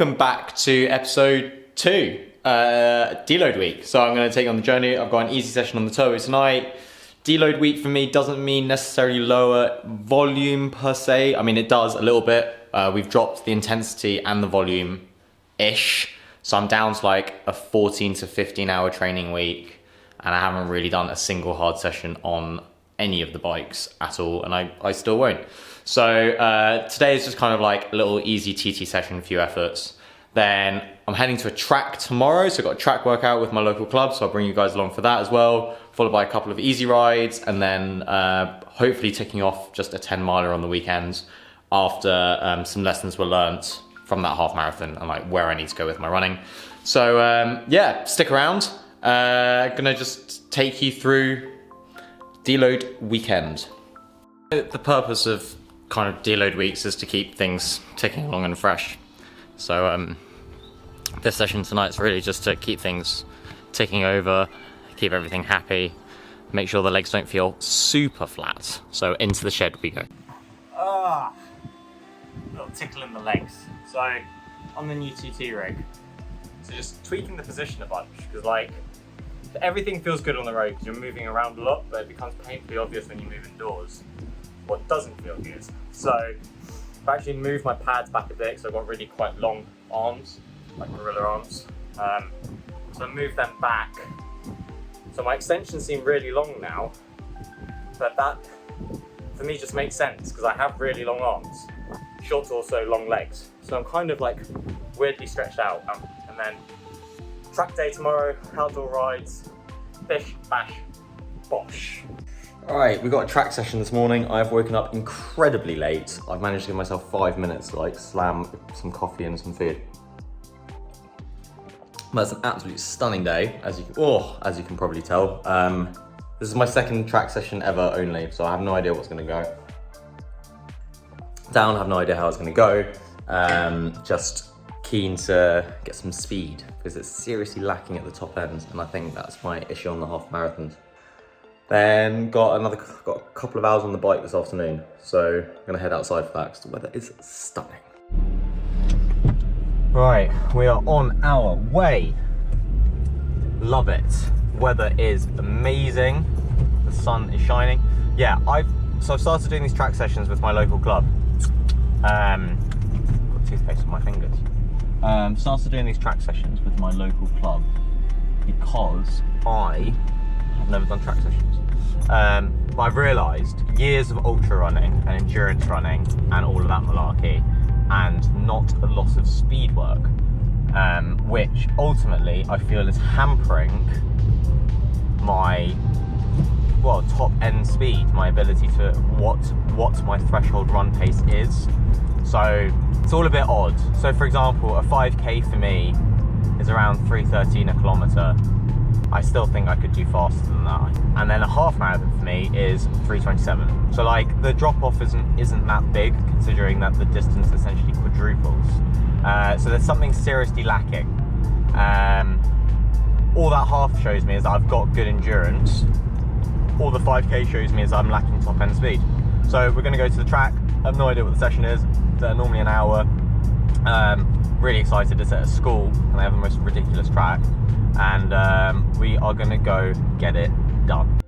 welcome back to episode 2, Deload week. So I'm going to take you on the journey. I've got an easy session on the turbo tonight. Deload week for me doesn't mean necessarily lower volume per se. I mean, it does a little bit. We've dropped the intensity and the volume-ish. So I'm down to like a 14 to 15 hour training week, and I haven't really done a single hard session on any of the bikes at all, and I still won't. So today is just kind of like a little easy TT session, a few efforts. Then I'm heading to a track tomorrow, so I've got a track workout with my local club, so I'll bring you guys along for that as well, followed by a couple of easy rides, and then hopefully ticking off just a 10 miler on the weekends after some lessons were learnt from that half marathon and like where I need to go with my running. So yeah, stick around. Gonna just take you through Deload weekend. The purpose of kind of Deload weeks is to keep things ticking along and fresh. So this session tonight's really just to keep things ticking over, keep everything happy, make sure the legs don't feel super flat. So into the shed we go. Little tickle in the legs. So on the new TT rig, so just tweaking the position a bunch, because like everything feels good on the road because you're moving around a lot, but it becomes painfully obvious when you move indoors what doesn't feel good. So I've actually moved my pads back a bit, so I've got really quite long arms, like gorilla arms. So I moved them back. So my extensions seem really long now, but that for me just makes sense because I have really long arms, short torso, long legs. So I'm kind of like weirdly stretched out. And then track day tomorrow, outdoor rides, bish, bash, bosh. All right, we've got a track session this morning. I've woken up incredibly late. I've managed to give myself 5 minutes to like slam some coffee and some food. But it's an absolute stunning day, as you can probably tell. This is my second track session ever only, so I have no idea what's gonna go down. I have no idea how it's gonna go. Just keen to get some speed because it's seriously lacking at the top end, and I think that's my issue on the half marathons. Then got a couple of hours on the bike this afternoon, so I'm gonna head outside for that because the weather is stunning. Right, we are on our way. Love it. Weather is amazing. The sun is shining. Yeah, I've started doing these track sessions with my local club. Got toothpaste on my fingers. Started doing these track sessions with my local club because I have never done track sessions. But I've realised years of ultra running and endurance running and all of that malarkey, and not a lot of speed work, which ultimately I feel is hampering my top end speed, my ability to what my threshold run pace is. So it's all a bit odd. So for example, a 5k for me is around 3:13 a kilometre. I still think I could do faster than that. And then a half marathon for me is 3:27. So like the drop off isn't that big considering that the distance essentially quadruples. So there's something seriously lacking. All that half shows me is that I've got good endurance. All the 5k shows me is I'm lacking top end speed. So we're gonna go to the track. I have no idea what the session is. They're normally an hour. Really excited. It's at a school and they have the most ridiculous track. And we are gonna go get it done.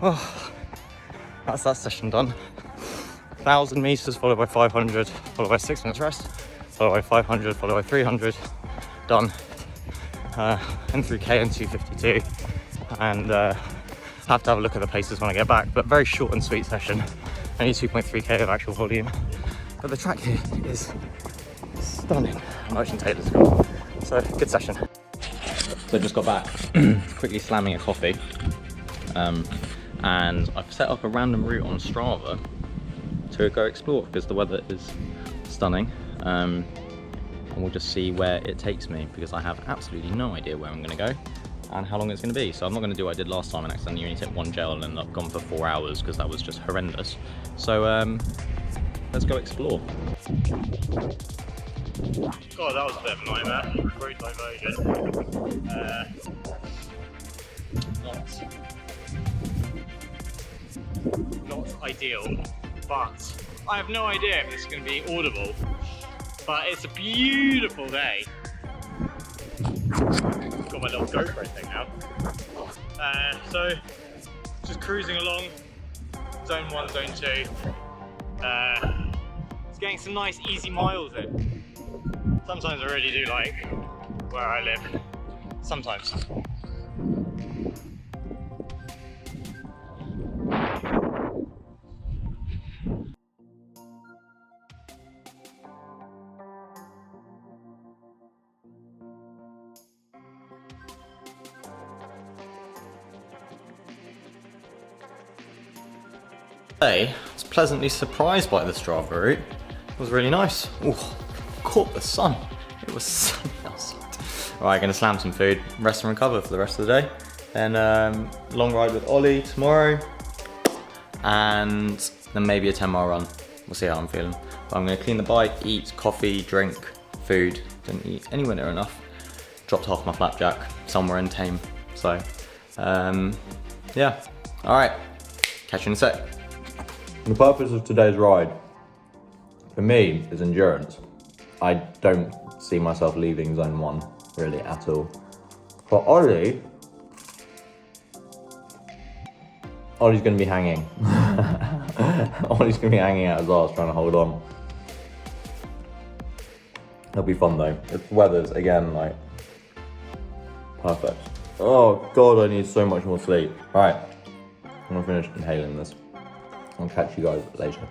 Oh, that's that session done. 1,000 meters followed by 500, followed by 6 minutes rest, followed by 500, followed by 300. Done. N3K and 252, and have to have a look at the paces when I get back. But very short and sweet session. Only 2.3k of actual volume, but the track here is stunning. Motion Taylor's gone. So good session. So I just got back, quickly slamming a coffee. And I've set up a random route on Strava to go explore because the weather is stunning, and we'll just see where it takes me because I have absolutely no idea where I'm going to go. and how long it's going to be. So I'm not going to do what I did last time and accidentally only take one gel and I've gone for 4 hours because that was just horrendous. So let's go explore. God, that was a bit of a nightmare. Great diversion. Not ideal, but I have no idea if this is going to be audible. But it's a beautiful day. Got my little GoPro thing now. So just cruising along, zone 1, zone 2. It's getting some nice easy miles in. Sometimes I really do like where I live. Sometimes. I was pleasantly surprised by the Strava route. It was really nice. Ooh, caught the sun. It was sunny outside. Alright, gonna slam some food, rest and recover for the rest of the day. Then long ride with Ollie tomorrow. And then maybe a 10-mile run. We'll see how I'm feeling. But I'm gonna clean the bike, eat coffee, drink, food. Didn't eat anywhere near enough. Dropped half my flapjack somewhere in Tame. So, yeah. Alright, catch you in a sec. The purpose of today's ride, for me, is endurance. I don't see myself leaving zone 1, really, at all. For Ollie, Ollie's going to be hanging. Ollie's going to be hanging out his arse, trying to hold on. It'll be fun though. If the weather's, again, like, perfect. Oh God, I need so much more sleep. Alright, I'm going to finish inhaling this. I'll catch you guys later.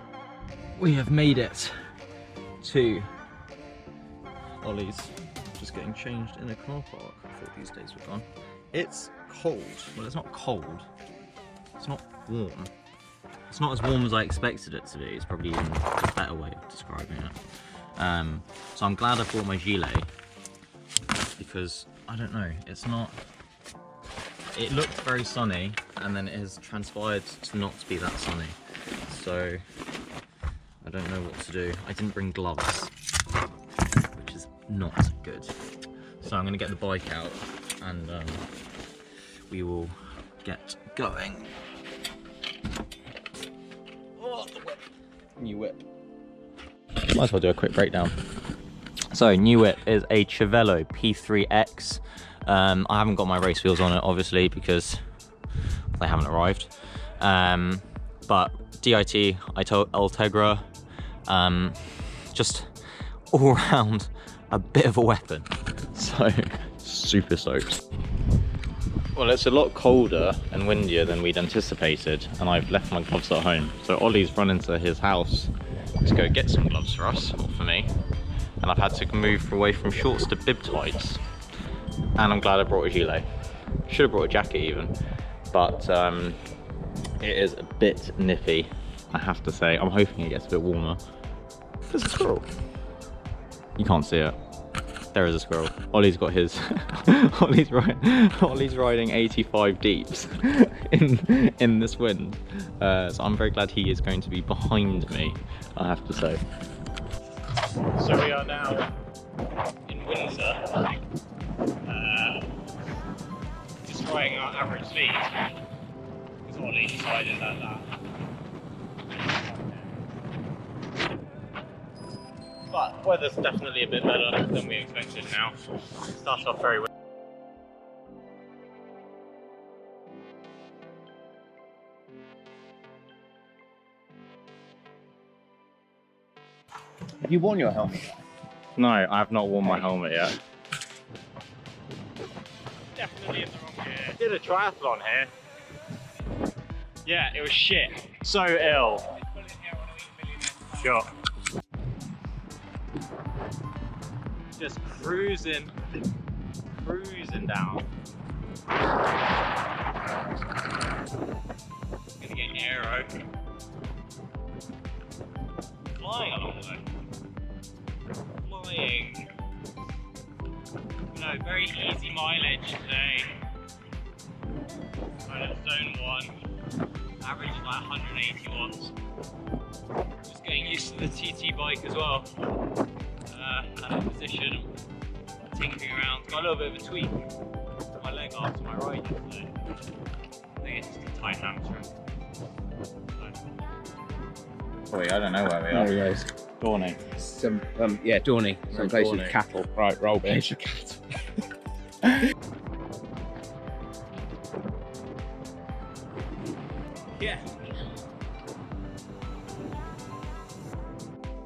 We have made it to Ollie's. Just getting changed in a car park. I thought these days were gone. It's cold. Well, it's not cold. It's not warm. It's not as warm as I expected it to be. It's probably even a better way of describing it. So I'm glad I brought my gilet because I don't know. It's not. It looked very sunny, and then it has transpired to not be that sunny. So I don't know what to do. I didn't bring gloves, which is not good. So I'm going to get the bike out and we will get going. Oh, the whip. New whip. Might as well do a quick breakdown. So new whip is a Cervelo P3X. I haven't got my race wheels on it, obviously, because they haven't arrived. But DIT, Ultegra, just all around a bit of a weapon. So, super soaked. Well, it's a lot colder and windier than we'd anticipated, and I've left my gloves at home. So Ollie's run into his house to go get some gloves for us, or for me. And I've had to move away from shorts to bib tights. And I'm glad I brought a gilet. Should have brought a jacket even, but it is a bit nippy, I have to say. I'm hoping it gets a bit warmer. There's a squirrel. You can't see it. There is a squirrel. Ollie's got his. Ollie's riding 85 deeps in this wind. So I'm very glad he is going to be behind me, I have to say. So we are now in Windsor. Just trying our average speed, because Ollie decided that. But weather's definitely a bit better than we expected now. Started off very well. Have you worn your helmet? No, I have not worn my helmet yet. Definitely in the wrong gear. Did a triathlon here. Yeah, it was shit. So ill. Sure. Just cruising down. Gonna get aero. Flying along though. Flying. No, very easy mileage today. like 180 watts. Just getting used to the TT bike as well. Position, tinkering around. Got a little bit of a tweak to my leg after my ride yesterday. I think it's just a tight hamstring. Wait, I don't know where we are. There he goes. Dorney. Yeah, Dorney. Some place with Dorney. cattle. Right, roll bin. Place with cattle. Yeah.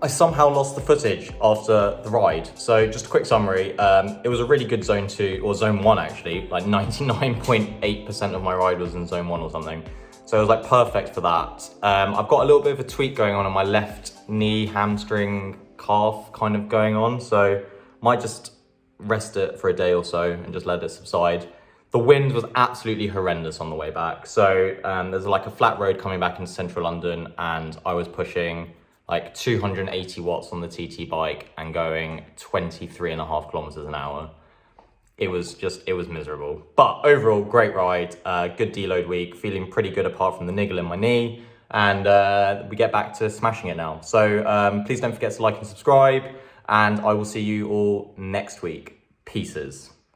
I somehow lost the footage after the ride. So just a quick summary. It was a really good zone 2, or zone 1 actually, like 99.8% of my ride was in zone 1 or something. So it was like perfect for that. I've got a little bit of a tweak going on my left knee, hamstring, calf kind of going on. So might just rest it for a day or so and just let it subside. The wind was absolutely horrendous on the way back. So there's like a flat road coming back into central London, and I was pushing like 280 watts on the TT bike and going 23.5 kilometers an hour. It was miserable. But overall, great ride, good deload week, feeling pretty good apart from the niggle in my knee. And we get back to smashing it now. So please don't forget to like and subscribe, and I will see you all next week. Pieces.